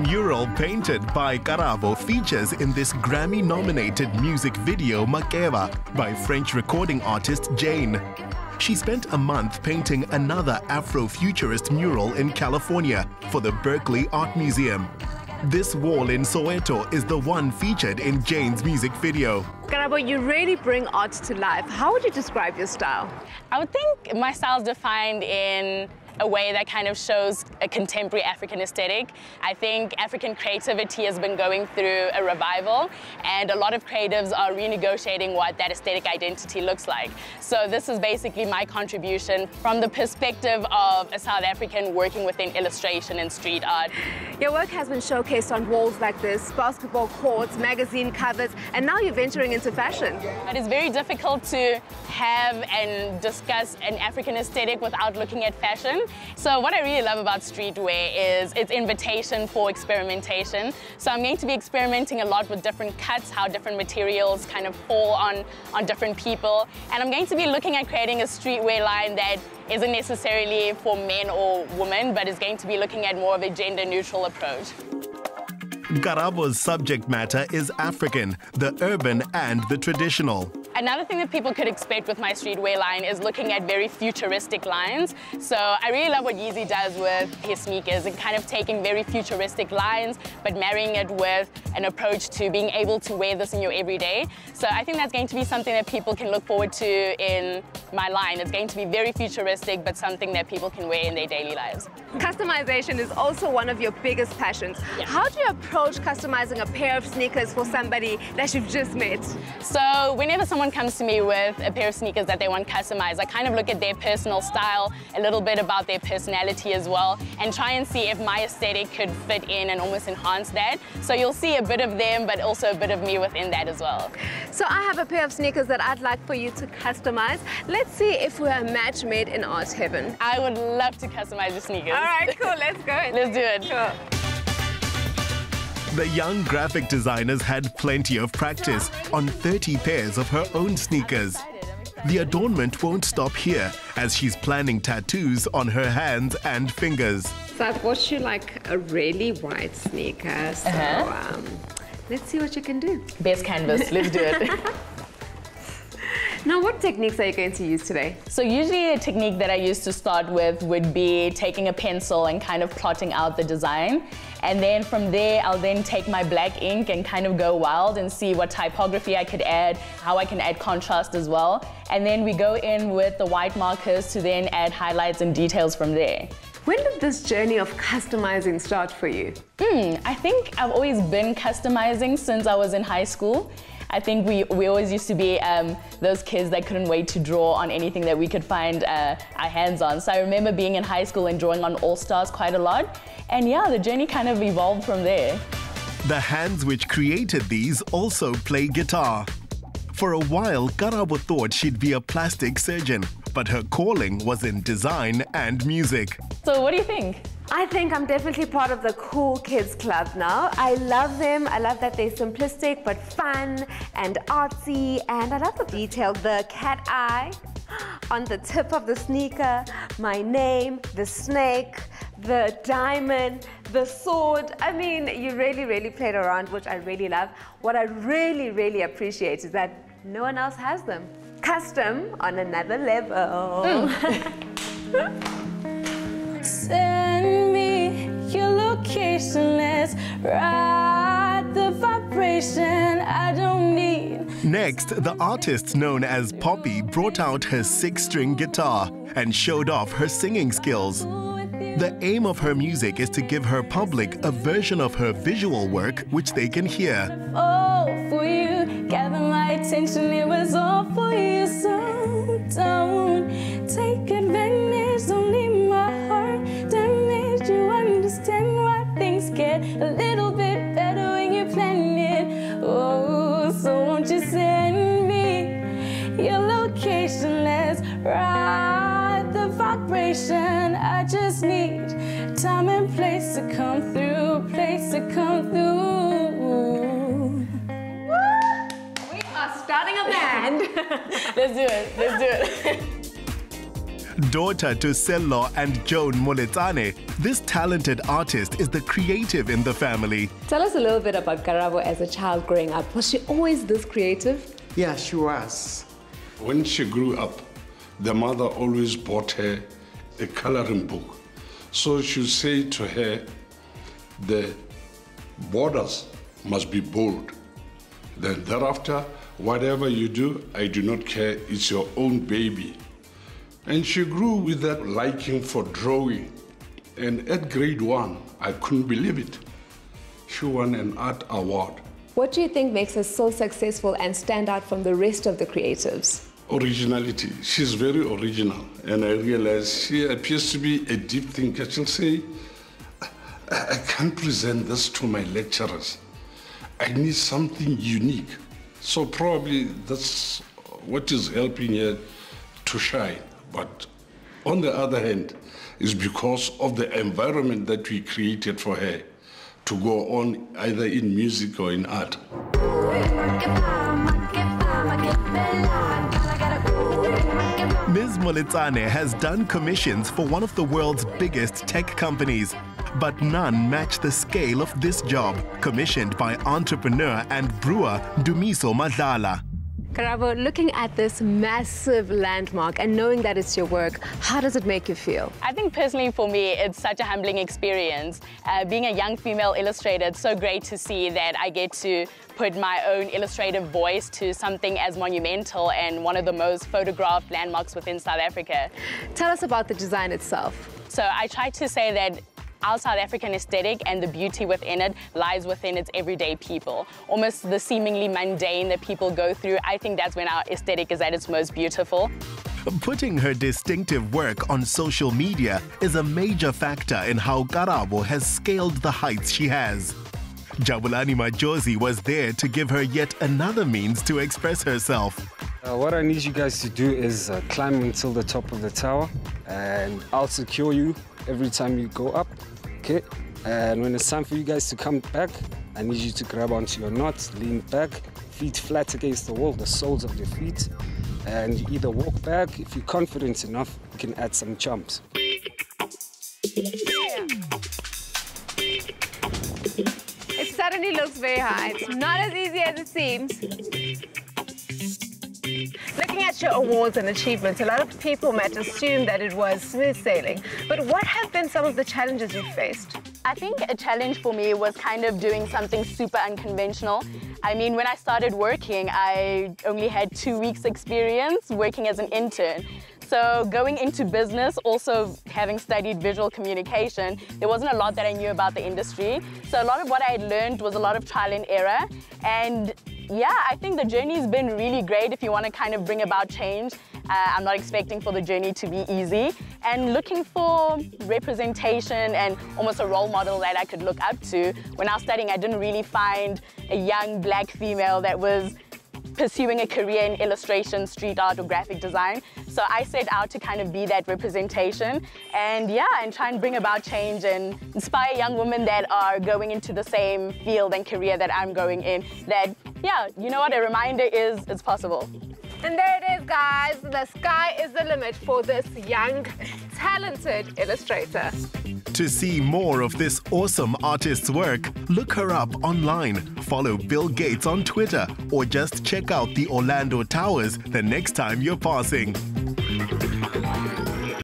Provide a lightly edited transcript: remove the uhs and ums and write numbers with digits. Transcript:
mural painted by Karabo features in this Grammy-nominated music video Makeba by French recording artist Jain. She spent a month painting another Afro-futurist mural in California for the Berkeley Art Museum. This wall in Soweto is the one featured in Jain's music video. Karabo, you really bring art to life. How would you describe your style? I would think my style is defined in a way that kind of shows a contemporary African aesthetic. I think African creativity has been going through a revival, and a lot of creatives are renegotiating what that aesthetic identity looks like. So this is basically my contribution from the perspective of a South African working within illustration and street art. Your work has been showcased on walls like this, basketball courts, magazine covers, and now you're venturing into fashion. It is very difficult to have and discuss an African aesthetic without looking at fashion. So what I really love about streetwear is its invitation for experimentation. So I'm going to be experimenting a lot with different cuts, how different materials kind of fall on different people. And I'm going to be looking at creating a streetwear line that isn't necessarily for men or women, but is going to be looking at more of a gender-neutral approach. Karabo's subject matter is African, the urban and the traditional. Another thing that people could expect with my streetwear line is looking at very futuristic lines. So I really love what Yeezy does with his sneakers and kind of taking very futuristic lines, but marrying it with an approach to being able to wear this in your everyday. So I think that's going to be something that people can look forward to in my line. It's going to be very futuristic, but something that people can wear in their daily lives. Customization is also one of your biggest passions. Yeah. How do you approach customizing a pair of sneakers for somebody that you've just met? So whenever someone comes to me with a pair of sneakers that they want customized, I kind of look at their personal style, a little bit about their personality as well, and try and see if my aesthetic could fit in and almost enhance that. So you'll see a bit of them, but also a bit of me within that as well. So I have a pair of sneakers that I'd like for you to customize. Let's see if we're a match made in art heaven. I would love to customize your sneakers. All right, cool, let's go. Let's do it. Cool. The young graphic designer's had plenty of practice on 30 pairs of her own sneakers. The adornment won't stop here, as she's planning tattoos on her hands and fingers. So I bought you like a really white sneaker, so let's see what you can do. Best canvas, let's do it. Now, what techniques are you going to use today? So usually a technique that I use to start with would be taking a pencil and kind of plotting out the design. And then from there, I'll then take my black ink and kind of go wild and see what typography I could add, how I can add contrast as well. And then we go in with the white markers to then add highlights and details from there. When did this journey of customizing start for you? I think I've always been customizing since I was in high school. I think we always used to be those kids that couldn't wait to draw on anything that we could find our hands on. So I remember being in high school and drawing on All-Stars quite a lot. And yeah, the journey kind of evolved from there. The hands which created these also play guitar. For a while, Karabo thought she'd be a plastic surgeon, but her calling was in design and music. So what do you think? I think I'm definitely part of the cool kids club now. I love them. I love that they're simplistic but fun and artsy, and I love the detail. The cat eye on the tip of the sneaker, my name, the snake, the diamond, the sword. I mean, you really played around, which I really love. What I really appreciate is that no one else has them. Custom on another level. Send me your location, let's ride the vibration I don't need. Next, the artist known as Poppy brought out her 6-string guitar and showed off her singing skills. The aim of her music is to give her public a version of her visual work which they can hear. All for you, gather my attention, it was all for you, so don't take advantage, don't leave my heart damaged. You understand why things get a little bit better when you plan it. Oh, so won't you send me your location, let's ride the vibration. I just need time and place to come through, place to come through. We are starting a band. Let's do it, let's do it. Daughter to Sello and Jain Moletsane, this talented artist is the creative in the family. Tell us a little bit about Karabo as a child growing up. Was she always this creative? Yeah, she was. When she grew up, the mother always bought her a coloring book. So she'd say to her, the borders must be bold. Then thereafter, whatever you do, I do not care, it's your own baby. And she grew with that liking for drawing. And at grade 1, I couldn't believe it. She won an art award. What do you think makes her so successful and stand out from the rest of the creatives? Originality. She's very original. And I realize she appears to be a deep thinker. She'll say, I can't present this to my lecturers. I need something unique. So probably that's what is helping her to shine. But on the other hand, it's because of the environment that we created for her to go on either in music or in art. Ms. Moletsane has done commissions for one of the world's biggest tech companies, but none match the scale of this job, commissioned by entrepreneur and brewer Dumiso Madlala. Karabo, looking at this massive landmark and knowing that it's your work, how does it make you feel? I think personally for me, it's such a humbling experience. Being a young female illustrator, it's so great to see that I get to put my own illustrative voice to something as monumental and one of the most photographed landmarks within South Africa. Tell us about the design itself. So I try to say that our South African aesthetic and the beauty within it lies within its everyday people. Almost the seemingly mundane that people go through, I think that's when our aesthetic is at its most beautiful. Putting her distinctive work on social media is a major factor in how Karabo has scaled the heights she has. Jabulani Majosi was there to give her yet another means to express herself. What I need you guys to do is climb until the top of the tower, and I'll secure you every time you go up, okay? And when it's time for you guys to come back, I need you to grab onto your knots, lean back, feet flat against the wall, the soles of your feet, and you either walk back. If you're confident enough, you can add some jumps. It suddenly looks very high. It's not as easy as it seems. Looking at your awards and achievements, a lot of people might assume that it was smooth sailing. But what have been some of the challenges you've faced? I think a challenge for me was kind of doing something super unconventional. I mean, when I started working, I only had 2 weeks experience working as an intern. So going into business, also having studied visual communication, there wasn't a lot that I knew about the industry. So a lot of what I had learned was a lot of trial and error. And yeah, I think the journey's been really great if you want to kind of bring about change. I'm not expecting for the journey to be easy. And looking for representation and almost a role model that I could look up to. When I was studying, I didn't really find a young black female that was pursuing a career in illustration, street art, or graphic design. So I set out to kind of be that representation and yeah, and try and bring about change and inspire young women that are going into the same field and career that I'm going in, that, yeah, you know what, a reminder is it's possible. And there it is, guys. The sky is the limit for this young, talented illustrator. To see more of this awesome artist's work, look her up online, follow Bill Gates on Twitter, or just check out the Orlando Towers the next time you're passing.